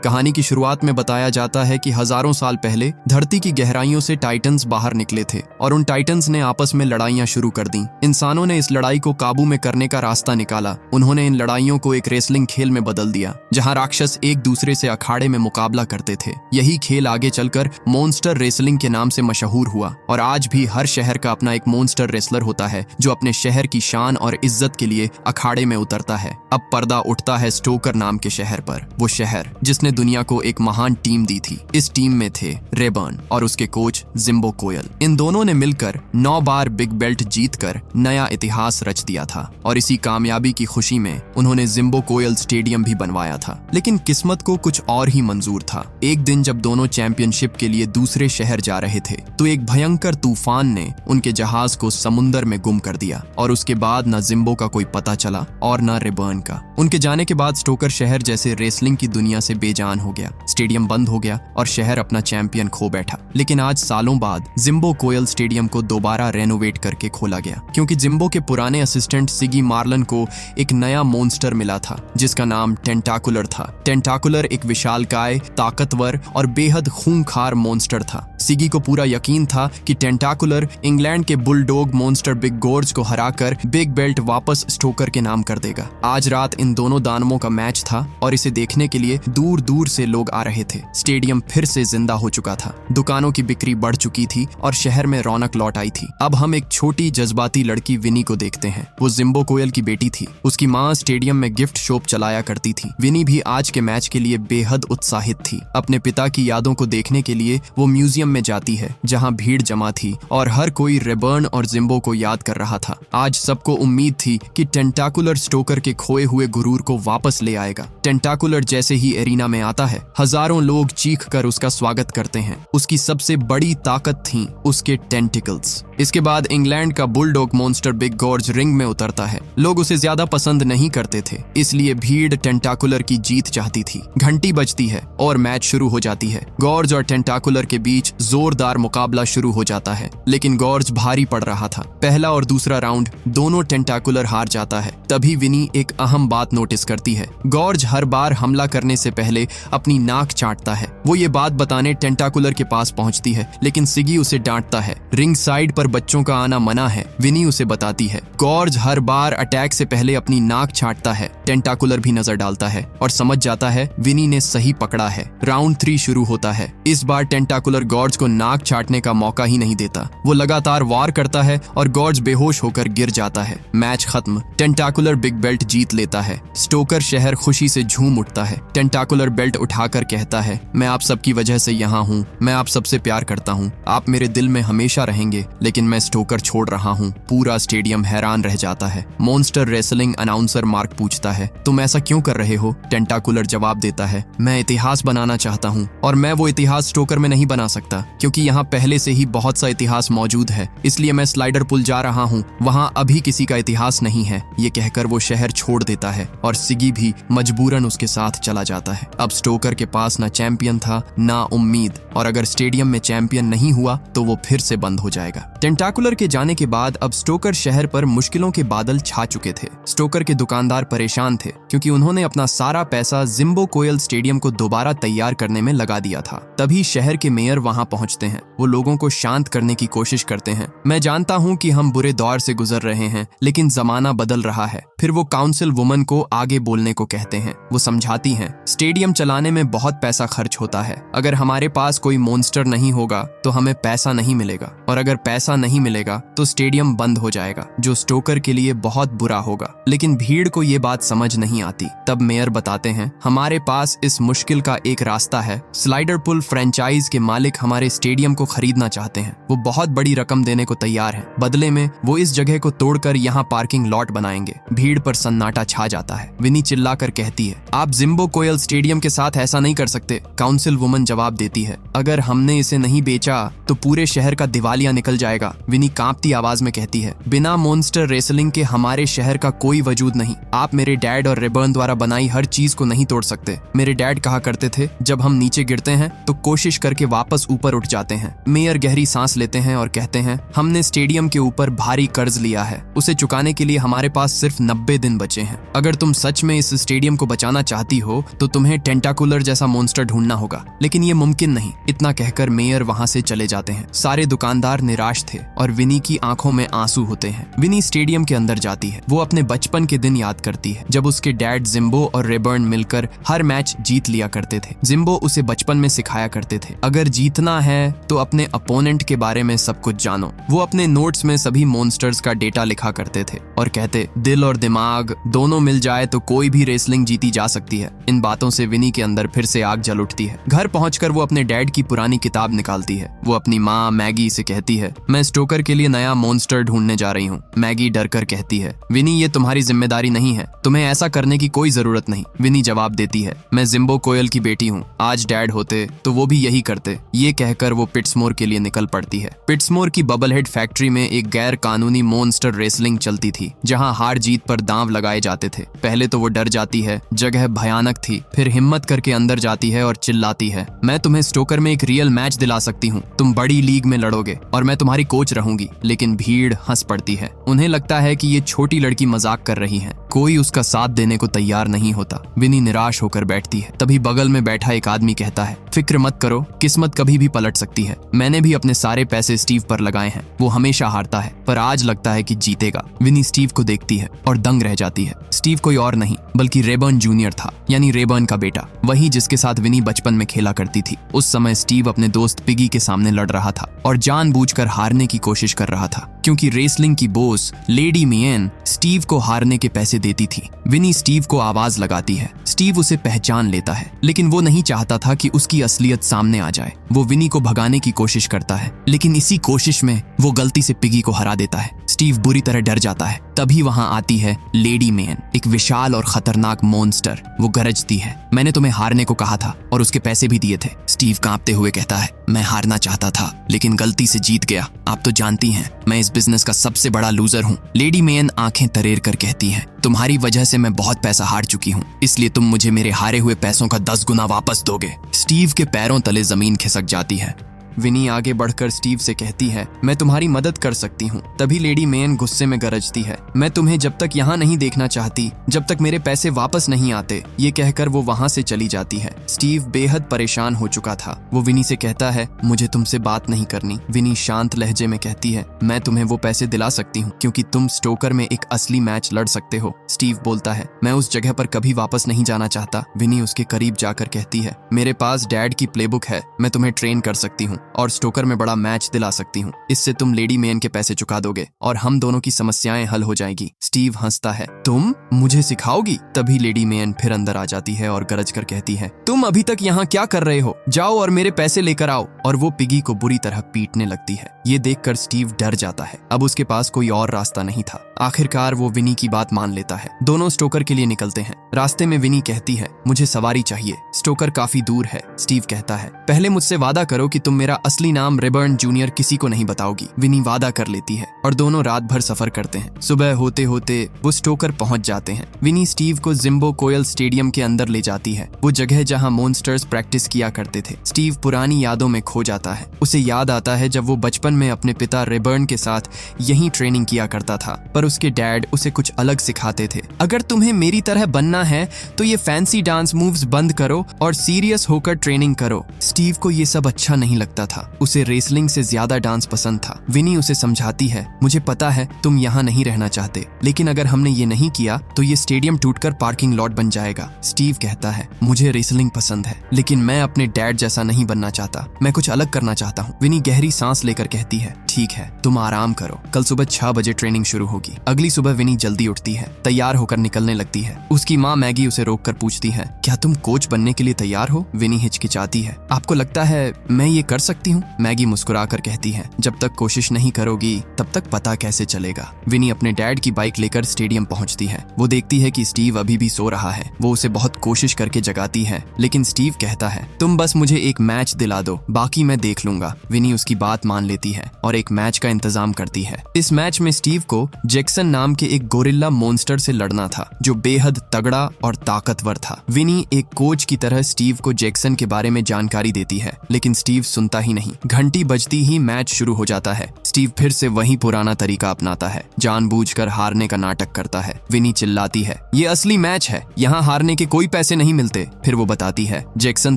कहानी की शुरुआत में बताया जाता है कि हजारों साल पहले धरती की गहराइयों से टाइटन्स बाहर निकले थे और उन टाइटन्स ने आपस में लड़ाइयां शुरू कर दी। इंसानों ने इस लड़ाई को काबू में करने का रास्ता निकाला। उन्होंने इन लड़ाइयों को एक रेसलिंग खेल में बदल दिया, जहां राक्षस एक दूसरे से अखाड़े में मुकाबला करते थे। यही खेल आगे चलकर मॉन्स्टर रेसलिंग के नाम से मशहूर हुआ और आज भी हर शहर का अपना एक मॉन्स्टर रेसलर होता है जो अपने शहर की शान और इज्जत के लिए अखाड़े में उतरता है। अब पर्दा उठता है स्टोकर नाम के शहर पर, वो शहर जिसने दुनिया को एक महान टीम दी थी। इस टीम में थे रेबर्न और उसके कोच जिम्बो कोयल। इन दोनों ने मिलकर 9 बार बिग बेल्ट जीतकर नया इतिहास रच दिया था और इसी कामयाबी की खुशी में उन्होंने जिम्बो कोयल स्टेडियम भी बनवाया था। लेकिन किस्मत को कुछ और ही मंजूर था। एक दिन जब दोनों चैंपियनशिप के लिए दूसरे शहर जा रहे थे तो एक भयंकर तूफान ने उनके जहाज को समुंदर में गुम कर दिया और उसके बाद न जिम्बो का कोई पता चला और न रेबर्न का। उनके जाने के बाद स्टोकर शहर जैसे रेसलिंग की दुनिया से बेजान हो गया। स्टेडियम बंद हो गया और शहर अपना चैंपियन खो बैठा। लेकिन आज सालों बाद जिम्बो कोयल स्टेडियम को दोबारा रेनोवेट करके खोला गया, क्योंकि जिम्बो के पुराने असिस्टेंट सिगी मार्लन को एक नया मॉन्स्टर मिला था जिसका नाम टेंटाकुलर था। टेंटाकुलर एक विशालकाय, ताकतवर और बेहद खूंखार मॉन्स्टर था। सिगी को पूरा यकीन था कि टेंटाकुलर इंग्लैंड के बुलडॉग मॉन्स्टर बिग गॉर्ज को हराकर बिग बेल्ट वापस स्टोकर के नाम कर देगा। आज रात इन दोनों दानवों का मैच था और इसे देखने के लिए दूर दूर से लोग आ रहे थे। स्टेडियम फिर से जिंदा हो चुका था, दुकानों की बिक्री बढ़ चुकी थी और शहर में रौनक लौट आई थी। अब हम एक छोटी जज्बाती लड़की विनी को देखते हैं। वो जिम्बो कोयल की बेटी थी। उसकी माँ स्टेडियम में गिफ्ट शॉप चलाया करती थी। विनी भी आज के मैच के लिए बेहद उत्साहित थी। अपने पिता की यादों को देखने के लिए वो म्यूजियम में जाती है जहाँ भीड़ जमा थी और हर कोई रेबर्न और जिम्बो को याद कर रहा था। आज सबको उम्मीद थी कि टेंटाकुलर स्टोकर के खोए हुए गुरूर को वापस ले आएगा। टेंटाकुलर जैसे ही एरिना में आता है, हजारों लोग चीख कर उसका स्वागत करते हैं। उसकी सबसे बड़ी ताकत थी उसके टेंटिकल्स। इसके बाद इंग्लैंड का bulldog monster big gorge ring में उतरता है। लोग उसे ज्यादा पसंद नहीं करते थे, इसलिए भीड़ टेंटाकुलर की जीत चाहती थी। घंटी बजती है और मैच शुरू हो जाती है। गॉर्ज और टेंटाकुलर के बीच जोरदार मुकाबला शुरू हो जाता है, लेकिन गॉर्ज भारी पड़ रहा था। पहला और दूसरा राउंड दोनों टेंटाकुलर हार जाता है। तभी विनी एक अहम बात नोटिस करती है। गॉर्ज हर बार हमला करने से पहले अपनी नाक चाटता है। वो ये बात बताने टेंटाकुलर के पास पहुंचती है, लेकिन सिगी उसे डांटता है। रिंग साइड पर बच्चों का आना मना है, विनी उसे बताती है। गॉर्ज हर बार अटैक से पहले अपनी नाक चाटता है। टेंटाकुलर भी नजर डालता है और समझ जाता है विनी ने सही पकड़ा है। राउंड 3 शुरू होता है। इस बार टेंटाकुलर गॉर्ज को नाक चाटने का मौका ही नहीं देता। वो लगातार वार करता है और गॉर्ज बेहोश होकर गिर जाता है। मैच खत्म। टेंटाकुलर बिग बेल्ट जीत लेता है। स्टोकर शहर खुशी से झूम उठता है। टेंटाकुलर बेल्ट उठाकर कहता है, मैं आप सबकी वजह से यहाँ हूँ। मैं आप सबसे प्यार करता हूँ। आप मेरे दिल में हमेशा रहेंगे, लेकिन मैं स्टोकर छोड़ रहा हूँ। पूरा स्टेडियम हैरान रह जाता है। मॉन्स्टर रेसलिंग अनाउंसर मार्क पूछता है, तुम ऐसा क्यों कर रहे हो? टेंटाकुलर जवाब देता है, मैं इतिहास बनाना चाहता हूँ और मैं वो इतिहास स्टोकर में नहीं बना सकता, क्योंकि यहाँ पहले से ही बहुत सा इतिहास मौजूद है। इसलिए मैं स्लाइडर पुल जा रहा हूँ, वहाँ अभी किसी का इतिहास नहीं है। ये कहकर वो शहर छोड़ देता है और सिगी भी मजबूरन उसके साथ चला जाता है। अब स्टोकर के पास ना चैंपियन था ना उम्मीद, और अगर स्टेडियम में चैंपियन नहीं हुआ तो वो फिर से बंद हो जाएगा। टेंटाकुलर के जाने के बाद अब स्टोकर शहर पर मुश्किलों के बादल छा चुके थे। स्टोकर के दुकानदार परेशान थे, क्योंकि उन्होंने अपना सारा पैसा जिम्बो कोयल स्टेडियम को दोबारा तैयार करने में लगा दिया था। तभी शहर के मेयर वहां पहुंचते हैं। वो लोगों को शांत करने की कोशिश करते हैं। मैं जानता हूं कि हम बुरे दौर से गुजर रहे हैं, लेकिन जमाना बदल रहा है। फिर वो काउंसिल वुमन को आगे बोलने को कहते हैं। वो समझाती हैं, स्टेडियम चलाने में बहुत पैसा खर्च होता है। अगर हमारे पास कोई मॉन्स्टर नहीं होगा तो हमें पैसा नहीं मिलेगा, और अगर पैसा नहीं मिलेगा तो स्टेडियम बंद हो जाएगा, जो स्टोकर के लिए बहुत बुरा होगा। लेकिन भीड़ को ये बात समझ नहीं आती। तब मेयर बताते हैं, हमारे पास इस मुश्किल का एक रास्ता है। स्लाइडर पुल फ्रेंचाइज के मालिक हमारे स्टेडियम को खरीदना चाहते हैं। वो बहुत बड़ी रकम देने को तैयार हैं। बदले में वो इस जगह को तोड़कर यहाँ पार्किंग लॉट बनाएंगे। भीड़ पर सन्नाटा छा जाता है। विनी चिल्लाकर कहती है, आप जिम्बो कोयल स्टेडियम के साथ ऐसा नहीं कर सकते। काउंसिल वुमन जवाब देती है, अगर हमने इसे नहीं बेचा तो पूरे शहर का दिवालिया निकल जाएगा। विनी कांपती आवाज में कहती है, बिना मॉन्स्टर रेसलिंग के हमारे शहर का कोई वजूद नहीं। आप मेरे डैड और रेबर्न द्वारा बनाई हर चीज को नहीं तोड़ सकते। मेरे डैड कहा करते थे, जब हम नीचे गिरते हैं तो कोशिश करके वापस ऊपर ऊपर उठ जाते हैं। मेयर गहरी सांस लेते हैं और कहते हैं, हमने स्टेडियम के ऊपर भारी कर्ज लिया है, उसे चुकाने के लिए हमारे पास सिर्फ 90 दिन बचे हैं। अगर तुम सच में इस स्टेडियम को बचाना चाहती हो तो तुम्हें टेंटाकुलर जैसा मॉन्स्टर ढूंढना होगा, लेकिन ये मुमकिन नहीं। इतना कहकर मेयर वहां से चले जाते हैं। सारे दुकानदार निराश थे और विनी की आंखों में आंसू होते हैं। विनी स्टेडियम के अंदर जाती है। वो अपने बचपन के दिन याद करती है जब उसके डैड जिम्बो और रेबर्न मिलकर हर मैच जीत लिया करते थे। जिम्बो उसे बचपन में सिखाया करते थे, अगर जीतना है तो अपने अपोनेंट के बारे में सब कुछ जानो। वो अपने नोट्स में सभी मॉन्स्टर्स का डेटा लिखा करते थे और कहते, दिल और दिमाग दोनों मिल जाए तो कोई भी रेसलिंग जीती जा सकती है। इन बातों से विनी के अंदर फिर से आग जल उठती है। घर पहुंचकर वो अपने डैड की पुरानी किताब निकालती है। वो अपनी माँ मैगी से कहती है, मैं स्टोकर के लिए नया मॉन्स्टर ढूंढने जा रही हूँ। मैगी डर कर कहती है, विनी ये तुम्हारी जिम्मेदारी नहीं है, तुम्हें ऐसा करने की कोई जरूरत नहीं। विनी जवाब देती है, मैं जिम्बो कोयल की बेटी हूँ, आज डैड होते तो वो भी यही करते। ये कहकर वो पिट्समोर के लिए निकल पड़ती है। पिट्समोर की बबलहेड फैक्ट्री में एक गैर कानूनी मॉन्स्टर रेसलिंग चलती थी, जहाँ हार जीत पर दांव लगाए जाते थे। पहले तो वो डर जाती है, जगह भयानक थी, फिर हिम्मत करके अंदर जाती है और चिल्लाती है, मैं तुम्हें स्टोकर में एक रियल मैच दिला सकती हूँ, तुम बड़ी लीग में लड़ोगे और मैं तुम्हारी कोच रहूंगी। लेकिन भीड़ हंस पड़ती है। उन्हें लगता है कि ये छोटी लड़की मजाक कर रही है। कोई उसका साथ देने को तैयार नहीं होता। विनी निराश होकर बैठती है। तभी बगल में बैठा एक आदमी कहता है, फिक्र मत करो, किस्मत कभी भी पलट सकती है। मैंने भी अपने सारे पैसे स्टीव पर लगाए हैं, वो हमेशा हारता है पर आज लगता है कि जीतेगा। विनी स्टीव को देखती है और दंग रह जाती है। स्टीव कोई और नहीं बल्कि रेबर्न जूनियर था, यानी रेबर्न का बेटा, वही जिसके साथ विनी बचपन में खेला करती थी। उस समय स्टीव अपने दोस्त पिगी के सामने लड़ रहा था और जानबूझकर हारने की कोशिश कर रहा था, क्योंकि रेसलिंग की बॉस लेडी मियन स्टीव को हारने के पैसे देती थी। विनी स्टीव को आवाज लगाती है। स्टीव उसे पहचान लेता है, लेकिन वो नहीं चाहता था कि उसकी असलियत सामने आ जाए। वो विनी को भगाने की कोशिश करता है, लेकिन इसी कोशिश में वो गलती से पिगी को हरा देता है। स्टीव बुरी तरह डर जाता है। तभी वहां आती है लेडी मेन, एक विशाल और खतरनाक मॉन्स्टर। वो गरजती है, मैंने तुम्हें हारने को कहा था और उसके पैसे भी दिए थे। स्टीव कांपते हुए कहता है, मैं हारना चाहता था लेकिन गलती से जीत गया। आप तो जानती हैं मैं इस बिजनेस का सबसे बड़ा लूजर हूँ। लेडी मेन आंखें तरेर कर कहती है, तुम्हारी वजह से मैं बहुत पैसा हार चुकी हूँ, इसलिए तुम मुझे मेरे हारे हुए पैसों का 10 गुना वापस दोगे। स्टीव के पैरों तले जमीन खिसक जाती है। विनी आगे बढ़कर स्टीव से कहती है, मैं तुम्हारी मदद कर सकती हूँ। तभी लेडी मेन गुस्से में गरजती है, मैं तुम्हें जब तक यहाँ नहीं देखना चाहती जब तक मेरे पैसे वापस नहीं आते। ये कहकर वो वहाँ से चली जाती है। स्टीव बेहद परेशान हो चुका था। वो विनी से कहता है, मुझे तुमसे बात नहीं करनी। विनी शांत लहजे में कहती है, मैं तुम्हें वो पैसे दिला सकती हूँ क्योंकि तुम स्टोकर में एक असली मैच लड़ सकते हो। स्टीव बोलता है, मैं उस जगह पर कभी वापस नहीं जाना चाहता। विनी उसके करीब जाकर कहती है, मेरे पास डैड की प्लेबुक है, मैं तुम्हें ट्रेन कर सकती हूँ और स्टोकर में बड़ा मैच दिला सकती हूँ। इससे तुम लेडी मेन के पैसे चुका दोगे और हम दोनों की समस्याएं हल हो जाएगी। स्टीव हंसता है, तुम मुझे सिखाओगी? तभी लेडी मेन फिर अंदर आ जाती है और गरज कर कहती है, तुम अभी तक यहाँ क्या कर रहे हो? जाओ और मेरे पैसे लेकर आओ। और वो पिगी को बुरी तरह पीटने लगती है। ये देखकर स्टीव डर जाता है। अब उसके पास कोई और रास्ता नहीं था। आखिरकार वो विनी की बात मान लेता है। दोनों स्टोकर के लिए निकलते हैं। रास्ते में विनी कहती है, मुझे सवारी चाहिए, स्टोकर काफी दूर है। स्टीव कहता है, पहले मुझसे वादा करो कि तुम मेरा असली नाम रेबर्न जूनियर किसी को नहीं बताओगी। विनी वादा कर लेती है और दोनों रात भर सफर करते हैं। सुबह होते होते वो स्टोकर पहुंच जाते हैं। विनी स्टीव को जिम्बो कोयल स्टेडियम के अंदर ले जाती है, वो जगह जहां मॉन्स्टर्स प्रैक्टिस किया करते थे। स्टीव पुरानी यादों में खो जाता है। उसे याद आता है जब वो बचपन में अपने पिता रेबर्न के साथ यही ट्रेनिंग किया करता था, पर उसके डैड उसे कुछ अलग सिखाते थे। अगर तुम्हें मेरी तरह बनना है तो ये फैंसी डांस मूव्स बंद करो और सीरियस होकर ट्रेनिंग करो। स्टीव को ये सब अच्छा नहीं लगता था। उसे रेसलिंग से ज्यादा डांस पसंद था। विनी उसे समझाती है, मुझे पता है तुम यहाँ नहीं रहना चाहते, लेकिन अगर हमने ये नहीं किया तो ये स्टेडियम टूटकर पार्किंग लॉट बन जाएगा। स्टीव कहता है, मुझे रेसलिंग पसंद है लेकिन मैं अपने डैड जैसा नहीं बनना चाहता, मैं कुछ अलग करना चाहता हूँ। विनी गहरी सांस लेकर कहती है, ठीक है, तुम आराम करो, कल सुबह 6 बजे ट्रेनिंग शुरू होगी। अगली सुबह विनी जल्दी उठती है, तैयार होकर निकलने लगती है। उसकी माँ मैगी उसे रोककर पूछती है, क्या तुम कोच बनने के लिए तैयार हो? विनी हिचकिचाती है, आपको लगता है मैं ये कर सकती हूँ? मैगी मुस्कुराकर कहती है, जब तक कोशिश नहीं करोगी तब तक पता कैसे चलेगा। विनी अपने डैड की बाइक लेकर स्टेडियम पहुंचती है। वो देखती है कि स्टीव अभी भी सो रहा है। वो उसे बहुत कोशिश करके जगाती है, लेकिन स्टीव कहता है, तुम बस मुझे एक मैच दिला दो, बाकी मैं देख लूंगा। विनी उसकी बात मान लेती है और एक मैच का इंतजाम करती है। इस मैच में स्टीव को जैक्सन नाम के एक गोरिल्ला मॉन्स्टर से लड़ना था, जो बेहद तगड़ा और ताकतवर था। विनी एक कोच की तरह स्टीव को जैक्सन के बारे में जानकारी देती है, लेकिन स्टीव सुनता ही ही नहीं। घंटी बजती ही मैच शुरू हो जाता है। स्टीव फिर से वही पुराना तरीका अपनाता है, जानबूझकर हारने का नाटक करता है। विनी चिल्लाती है, ये असली मैच है, यहाँ हारने के कोई पैसे नहीं मिलते। फिर वो बताती है, जैक्सन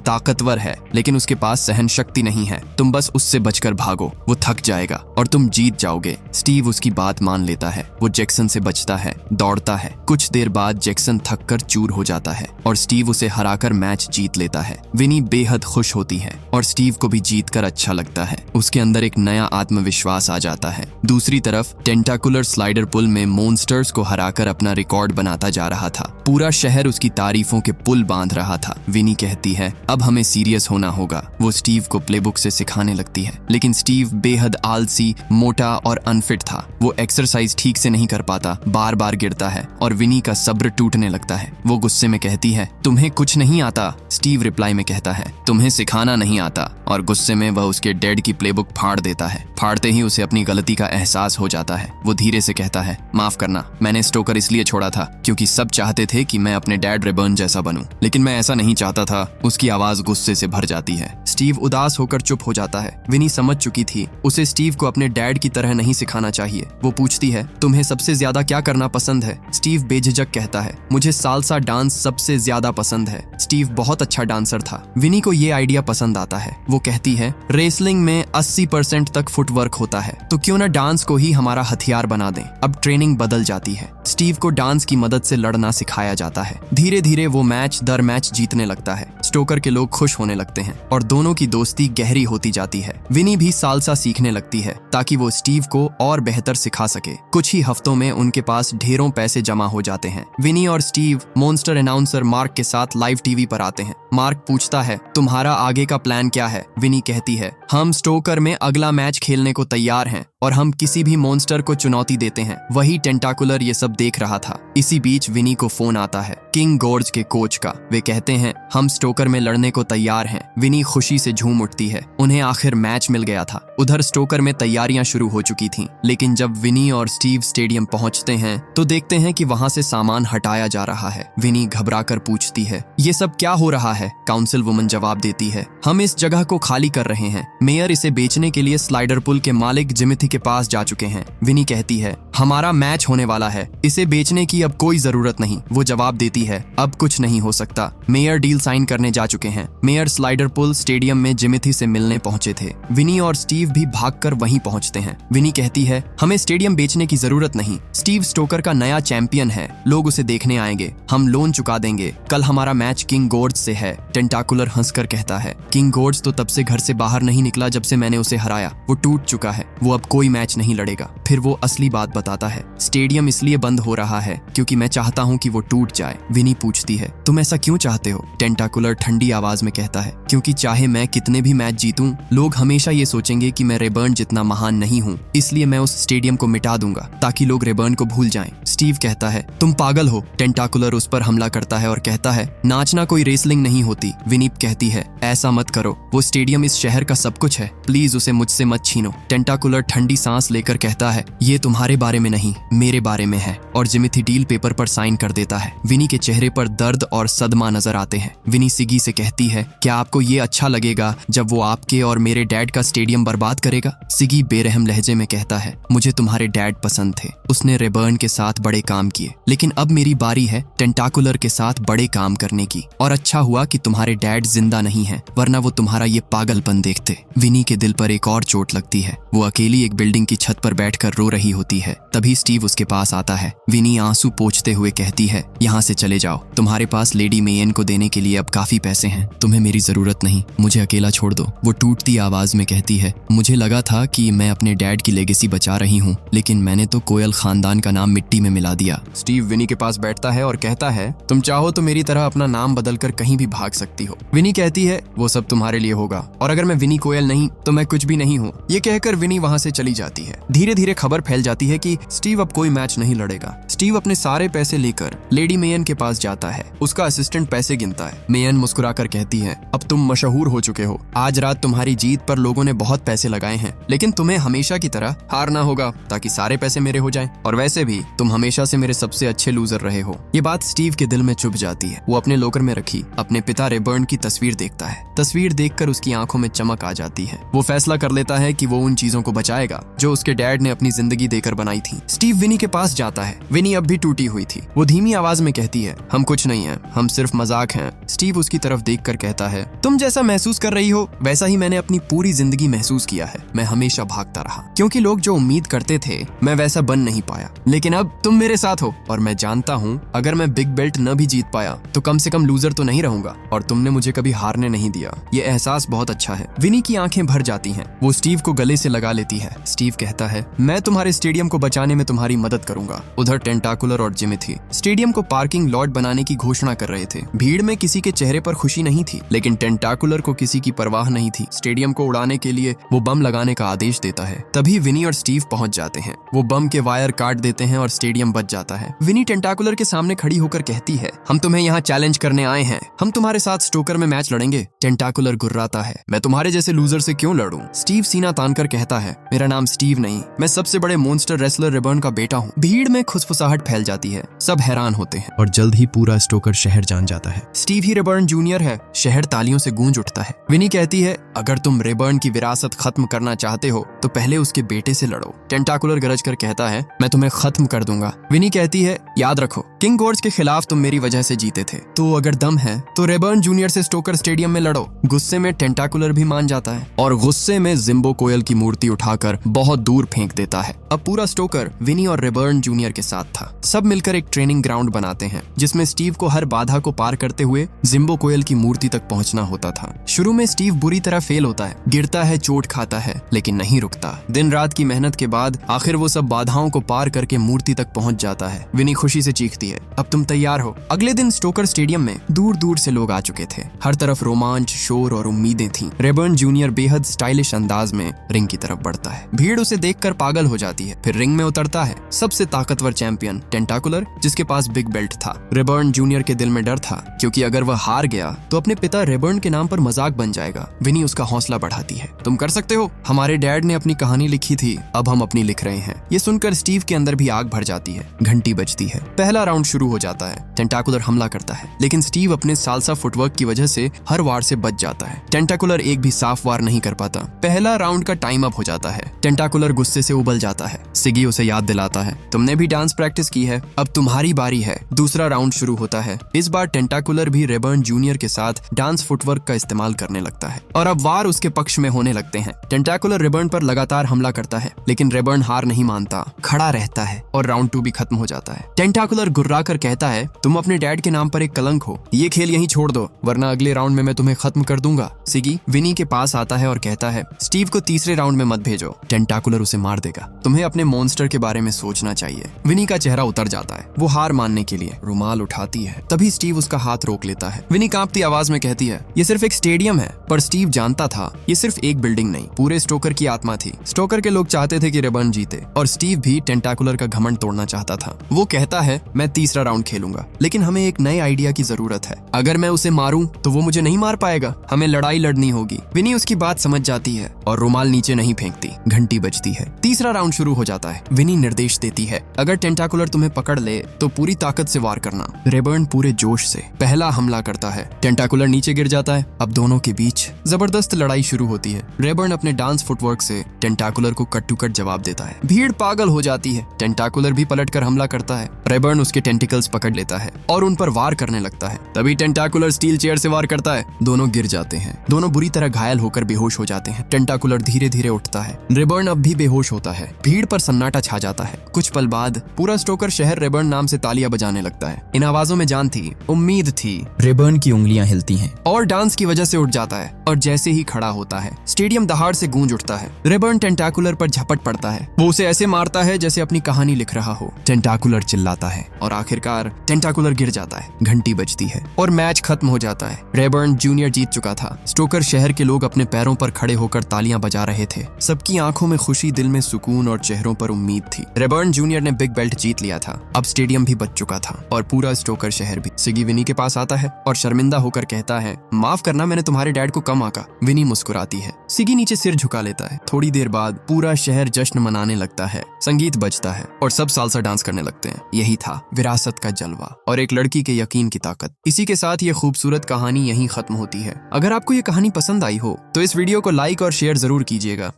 ताकतवर है लेकिन उसके पास सहन शक्ति नहीं है, तुम बस उससे बचकर भागो, वो थक जाएगा और तुम जीत जाओगे। स्टीव उसकी बात मान लेता है। वो जैक्सन से बचता है, दौड़ता है। कुछ देर बाद जैक्सन थककर चूर हो जाता है और स्टीव उसे हराकर मैच जीत लेता है। विनी बेहद खुश होती है और स्टीव को भी जीतकर अच्छा लगता है। उसके अंदर एक नया आत्मविश्वास आ जाता है। दूसरी तरफ टेंटाकुलर स्लाइडर पुल में मॉन्स्टर्स को हराकर अपना रिकॉर्ड बनाता जा रहा था। पूरा शहर उसकी तारीफों के पुल बांध रहा था। विनी कहती है, अब हमें सीरियस होना होगा। वो स्टीव को प्लेबुक से सिखाने लगती है, लेकिन स्टीव बेहद आलसी, मोटा और अनफिट था। वो एक्सरसाइज ठीक से नहीं कर पाता, बार बार गिरता है और विनी का सब्र टूटने लगता है। वो गुस्से में कहती है, तुम्हें कुछ नहीं आता। स्टीव रिप्लाई में कहता है, तुम्हें सिखाना नहीं आता, और गुस्से में वह उसके डैड की प्लेबुक फाड़ देता है। फाड़ते ही उसे अपनी गलती का एहसास हो जाता है। वो धीरे से कहता है, माफ करना, मैंने स्टोकर इसलिए छोड़ा था क्योंकि सब चाहते थे कि मैं अपने डैड रेबर्न जैसा बनूं, लेकिन मैं ऐसा नहीं चाहता था। उसकी आवाज गुस्से से भर जाती है। स्टीव उदास होकर चुप हो जाता है। विनी समझ चुकी थी उसे स्टीव को अपने डैड की तरह नहीं सिखाना चाहिए। वो पूछती है, तुम्हें सबसे ज्यादा क्या करना पसंद है? स्टीव बेझिझक कहता है, मुझे सालसा डांस सबसे ज्यादा पसंद है। स्टीव बहुत अच्छा डांसर था। विनी को ये आइडिया पसंद आता है। वो कहती है, रेसलिंग में 80% तक फुटवर्क होता है, तो क्यों ना डांस को ही हमारा हथियार बना दें। अब ट्रेनिंग बदल जाती है। स्टीव को डांस की मदद से लड़ना सिखाया जाता है। धीरे धीरे वो मैच दर मैच जीतने लगता है। स्टोकर के लोग खुश होने लगते हैं और दोनों की दोस्ती गहरी होती जाती है। विनी भी सालसा सीखने लगती है ताकि वो स्टीव को और बेहतर सिखा सके। कुछ ही हफ्तों में उनके पास ढेरों पैसे जमा हो जाते हैं। विनी और स्टीव मॉन्स्टर अनाउंसर मार्क के साथ लाइव टीवी पर आते हैं। मार्क पूछता है, तुम्हारा आगे का प्लान क्या है? विनी कहती है, हम स्टोकर में अगला मैच खेलने को तैयार हैं और हम किसी भी मॉन्स्टर को चुनौती देते हैं। वही टेंटाकुलर ये सब देख रहा था। इसी बीच विनी को फोन आता है किंग गॉर्ज के कोच का। वे कहते हैं, हम स्टोकर में लड़ने को तैयार हैं। विनी खुशी से झूम उठती है। उन्हें आखिर मैच मिल गया था। उधर स्टोकर में तैयारियां शुरू हो चुकी थीं, लेकिन जब विनी और स्टीव स्टेडियम पहुंचते हैं तो देखते हैं कि वहां से सामान हटाया जा रहा है। विनी घबराकर पूछती है, ये सब क्या हो रहा है? काउंसिल वुमन जवाब देती है, हम इस जगह को खाली कर रहे हैं। मेयर इसे बेचने के लिए स्लाइडर पुल के मालिक जिमिथी के पास जा चुके हैं। विनी कहती है, हमारा मैच होने वाला है, इसे बेचने की अब कोई जरूरत नहीं। वो जवाब देती है, अब कुछ नहीं हो सकता। मेयर डील साइन करने जा चुके हैं। मेयर स्लाइडर पुल स्टेडियम में जिमिथी से मिलने पहुंचे थे। विनी और स्टीव भी भागकर वहीं पहुंचते हैं। विनी कहती है, हमें स्टेडियम बेचने की जरूरत नहीं। स्टीव स्टोकर का नया चैंपियन है, लोग उसे देखने आएंगे, हम लोन चुका देंगे। कल हमारा मैच किंग गॉर्ज से है। टेंटाकुलर हंसकर कहता है, किंग गॉर्ज तो तब से घर से बाहर नहीं निकला जब से मैंने उसे हराया। वो टूट चुका है, वो अब कोई मैच नहीं लड़ेगा। फिर वो असली बात बताता है, स्टेडियम इसलिए बंद हो रहा है क्योंकि मैं चाहता हूँ कि वो टूट जाए। विनी पूछती है, तुम ऐसा क्यों चाहते हो? टेंटाकुलर ठंडी आवाज में कहता है, क्योंकि चाहे मैं कितने भी मैच जीतूं, लोग हमेशा ये सोचेंगे कि मैं रेबर्न जितना महान नहीं हूँ। इसलिए मैं उस स्टेडियम को मिटा दूंगा ताकि लोग रेबर्न को भूल जाएं। स्टीव कहता है, तुम पागल हो। टेंटाकुलर उस पर हमला करता है और कहता है, नाचना कोई रेसलिंग नहीं होती। विनी कहती है, ऐसा मत करो, वो स्टेडियम इस शहर का सब कुछ है, प्लीज उसे मुझसे मत छीनो। टेंटाकुलर ठंडी सांस लेकर कहता है, ये तुम्हारे बारे में नहीं, मेरे बारे में है, और जिमिथी डील पेपर पर साइन कर देता है। विनी के चेहरे पर दर्द और सदमा नजर आते हैं। विनी सिगी से कहती है, क्या आपको ये अच्छा लगेगा जब वो आपके और मेरे डैड का स्टेडियम बर्बाद करेगा? सिगी बेरहम लहजे में कहता है, मुझे तुम्हारे डैड पसंद थे, उसने रेबर्न के साथ बड़े काम किए, लेकिन अब मेरी बारी है टेंटाकुलर के साथ बड़े काम करने की। और अच्छा हुआ कि तुम्हारे डैड जिंदा नहीं है, वरना वो तुम्हारा ये पागलपन देखते। विनी के दिल पर एक और चोट लगती है। वो अकेली एक बिल्डिंग की छत पर बैठकर रो रही होती है। तभी स्टीव उसके पास आता है। विनी आंसू पोंछते हुए कहती है, यहाँ से चले जाओ, तुम्हारे पास लेडी मेयन को देने के लिए अब काफी पैसे हैं, तुम्हें मेरी जरूरत नहीं, मुझे अकेला छोड़ दो। वो टूटती आवाज में कहती है, मुझे लगा था कि मैं अपने डैड की लेगेसी बचा रही हूँ, लेकिन मैंने तो कोयल खानदान का नाम मिट्टी में मिला दिया। स्टीव विनी के पास बैठता है और कहता है, तुम चाहो तो मेरी तरह अपना नाम बदलकर कहीं भी भाग सकती हो। विनी कहती है, वो सब तुम्हारे लिए होगा, और अगर मैं विनी कोयल नहीं तो मैं कुछ भी नहीं हूँ। ये कहकर विनी वहाँ से चली चली जाती है। धीरे धीरे खबर फैल जाती है कि स्टीव अब कोई मैच नहीं लड़ेगा। स्टीव अपने सारे पैसे लेकर लेडी मेयन के पास जाता है। उसका असिस्टेंट पैसे गिनता है। मेयन मुस्कुराकर कहती है, अब तुम मशहूर हो चुके हो। आज रात तुम्हारी जीत पर लोगों ने बहुत पैसे लगाए हैं, लेकिन तुम्हें हमेशा की तरह हारना होगा ताकि सारे पैसे मेरे हो जाएं। और वैसे भी तुम हमेशा से मेरे सबसे अच्छे लूजर रहे हो। ये बात स्टीव के दिल में चुभ जाती है। वो अपने लॉकर में रखी अपने पिता रेबर्न की तस्वीर देखता है। तस्वीर देखकर उसकी आंखों में चमक आ जाती है। वो फैसला कर लेता है कि वो उन चीजों को बचाएगा जो उसके डैड ने अपनी जिंदगी देकर बनाई थी। स्टीव विनी के पास जाता है। विनी अब भी टूटी हुई थी। वो धीमी आवाज में कहती है, हम कुछ नहीं है, हम सिर्फ मजाक हैं। स्टीव उसकी तरफ देखकर कहता है, तुम जैसा महसूस कर रही हो वैसा ही मैंने अपनी पूरी जिंदगी महसूस किया है। मैं हमेशा भागता रहा क्योंकि लोग जो उम्मीद करते थे मैं वैसा बन नहीं पाया, लेकिन अब तुम मेरे साथ हो और मैं जानता हूँ अगर मैं बिग बेल्ट न भी जीत पाया तो कम से कम लूजर तो नहीं रहूंगा और तुमने मुझे कभी हारने नहीं दिया। ये एहसास बहुत अच्छा है। विनी की आंखें भर जाती हैं। वो स्टीव को गले से लगा लेती है। स्टीव कहता है, मैं तुम्हारे स्टेडियम को बचाने में तुम्हारी मदद करूंगा। उधर टेंटाकुलर और जिमिथी स्टेडियम को पार्किंग लॉट बनाने की घोषणा कर रहे थे। भीड़ में किसी के चेहरे पर खुशी नहीं थी, लेकिन टेंटाकुलर को किसी की परवाह नहीं थी। स्टेडियम को उड़ाने के लिए वो बम लगाने का आदेश देता है। तभी विनी और स्टीव पहुंच जाते हैं। वो बम के वायर काट देते हैं और स्टेडियम बच जाता है। विनी टेंटाकुलर के सामने खड़ी होकर कहती है, हम तुम्हें यहाँ चैलेंज करने आए हैं। हम तुम्हारे साथ स्टोकर में मैच लड़ेंगे। टेंटाकुलर गुर्राता है, मैं तुम्हारे जैसे लूजर से क्यों लड़ूं? स्टीव सीना तानकर कहता है, मेरा नाम स्टीव नहीं, मैं सबसे बड़े मॉन्स्टर रेसलर रेबर्न का बेटा हूँ। भीड़ में खुसफुसाहट फैल जाती है। सब हैरान होते हैं और जल्द ही पूरा स्टोकर शहर जान जाता है स्टीव ही रेबर्न जूनियर है। शहर तालियों से गूंज उठता है। विनी कहती है, अगर तुम रेबर्न की विरासत खत्म करना चाहते हो तो पहले उसके बेटे से लड़ो। टेंटाकुलर गरज कर कहता है, मैं तुम्हें खत्म कर दूंगा। विनी कहती है, याद रखो किंग गॉर्ज के खिलाफ तुम मेरी वजह से जीते थे, तो अगर दम है तो रेबर्न जूनियर से स्टोकर स्टेडियम में लड़ो। गुस्से में टेंटाकुलर भी मान जाता है और गुस्से में जिम्बो कोयल की मूर्ति उठाकर बहुत दूर फेंक देता है। अब पूरा स्टोकर विनी और रेबर्न जूनियर के साथ था। सब मिलकर एक ट्रेनिंग ग्राउंड बनाते हैं जिसमें स्टीव को हर बाधा को पार करते हुए जिम्बो कोयल की मूर्ति तक पहुंचना होता था। शुरू में स्टीव बुरी तरह फेल होता है, गिरता है, चोट खाता है, लेकिन नहीं रुकता। दिन रात की मेहनत के बाद आखिर वो सब बाधाओं को पार करके मूर्ति तक पहुंच जाता है। विनी खुशी से चीखती है, अब तुम तैयार हो। अगले दिन स्टोकर स्टेडियम में दूर दूर से लोग आ चुके थे। हर तरफ रोमांच, शोर और उम्मीदें थीं। रेबर्न जूनियर बेहद स्टाइलिश अंदाज में रिंग की तरफ बढ़ता है। भीड़ उसे देखकर पागल हो जाती है। फिर रिंग में उतरता है सबसे ताकतवर चैंपियन टेंटाकुलर, जिसके पास बिग बेल्ट था। रेबर्न जूनियर के दिल में डर था क्योंकि अगर वह हार गया तो अपने पिता रेबर्न के नाम पर मजाक बन जाएगा। विनी उसका हौसला बढ़ाती है, तुम कर सकते हो, हमारे डैड ने अपनी कहानी लिखी थी, अब हम अपनी लिख रहे हैं। ये सुनकर स्टीव के अंदर भी आग भर जाती है। घंटी बजती है। पहला राउंड शुरू हो जाता है। टेंटाकुलर हमला करता है, लेकिन स्टीव अपने सालसा फुटवर्क की वजह से हर वार से बच जाता है। टेंटाकुलर एक भी साफ वार नहीं कर पाता। पहला राउंड का टाइम अप हो जाता है। टेंटाकुलर गुस्से से उबल जाता है। सिगी उसे याद दिलाता है, तुमने भी डांस प्रैक्टिस की है, अब तुम्हारी बारी है। दूसरा राउंड शुरू होता है। इस बार टेंटाकुलर भी रेबर्न जूनियर के साथ डांस फुटवर्क का इस्तेमाल करने लगता है और अब वार उसके पक्ष में होने लगते हैं। टेंटाकुलर रेबर्न पर लगातार हमला करता है, लेकिन रेबर्न हार नहीं मानता, खड़ा रहता है और राउंड 2 भी खत्म हो जाता है। टेंटाकुलर गुर्रा कर कहता है, तुम अपने डैड के नाम पर एक कलंक हो, ये खेल यहीं छोड़ दो वरना अगले राउंड में मैं तुम्हें खत्म कर दूंगा। सिगी विनी के पास आता है और कहता है, स्टीव को तीसरे राउंड में मत भेजो, टेंटाकुलर उसे मार देगा। तुम्हें अपने मॉन्स्टर के बारे में सोचना चाहिए। विनी का चेहरा उतर जाता है। वो हार मानने के लिए रुमाल उठाती है। तभी स्टीव उसका हाथ रोक लेता है। विनी कांपती आवाज में कहती है, ये सिर्फ एक स्टेडियम है। पर स्टीव जानता था ये सिर्फ एक बिल्डिंग नहीं, पूरे स्टोकर की आत्मा थी। स्टोकर के लोग चाहते थे कि रेबर्न जीते और स्टीव भी टेंटाकुलर का घमंड तोड़ना चाहता था। वो कहता है, मैं तीसरा राउंड खेलूंगा, लेकिन हमें एक नए आइडिया की जरूरत है। अगर मैं उसे मारूं तो वो मुझे नहीं मार पाएगा, हमें लड़ाई लड़नी होगी। विनी उसकी बात समझ जाती है और रुमाल नीचे नहीं फेंकती। घंटी बजती है। तीसरा राउंड शुरू हो जाता है। विनी निर्देश देती है, अगर टेंटाकुलर तुम्हें पकड़ ले तो पूरी ताकत से वार करना। रेबर्न पूरे जोश से पहला हमला करता है। टेंटाकुलर नीचे गिर जाता है। अब दोनों के बीच जबरदस्त लड़ाई शुरू होती है। रेबर्न अपने डांस फुटवर्क से टेंटाकुलर को कट टू कट जवाब देता है। भीड़ पागल हो जाती है। टेंटाकुलर भी पलटकर हमला करता है। रेबर्न उसके टेंटिकल्स पकड़ लेता है और उन पर वार करने लगता है। तभी टेंटाकुलर स्टील चेयर से वार करता है। दोनों गिर जाते हैं। दोनों बुरी तरह घायल होकर बेहोश हो जाते हैं। टेंटाकुलर धीरे धीरे उठता है। रेबर्न अब भी बेहोश होता है। भीड़ पर सन्नाटा छा जाता है। कुछ पल बाद पूरा स्टोकर शहर रेबर्न नाम से तालियां बजाने लगता है। इन आवाजों में जान थी, उम्मीद थी। रेबर्न की उंगलियां हिलती हैं और डांस की वजह से उठ जाता है और जैसे ही खड़ा होता है स्टेडियम दहाड़ से गूंज उठता है। रेबर्न टेंटाकुलर पर झपट पड़ता है। वो उसे ऐसे मारता है जैसे अपनी कहानी लिख रहा हो। टेंटाकुलर चिल्लाता है और आखिरकार टेंटाकुलर गिर जाता है। घंटी बजती है और मैच खत्म हो जाता है। रेबर्न जूनियर जीत चुका था। स्टोकर शहर के लोग अपने पैरों पर खड़े होकर तालियां बजा रहे थे। सबकी आंखों आंखों में खुशी, दिल में सुकून और चेहरों पर उम्मीद थी। रेबर्न जूनियर ने बिग बेल्ट जीत लिया था, अब स्टेडियम भी बच चुका था और पूरा स्टोकर शहर भी। सिगी विनी के पास आता है और शर्मिंदा होकर कहता है, माफ करना, मैंने तुम्हारे डैड को कम आंका। विनी मुस्कुराती है। सिगी नीचे सिर झुका लेता है। थोड़ी देर बाद पूरा शहर जश्न मनाने लगता है, संगीत बजता है और सब सालसा डांस करने लगते हैं। यही था विरासत का जलवा और एक लड़की के यकीन की ताकत। इसी के साथ ये खूबसूरत कहानी यहीं खत्म होती है। अगर आपको ये कहानी पसंद आई हो तो इस वीडियो को लाइक और शेयर जरूर कीजिएगा।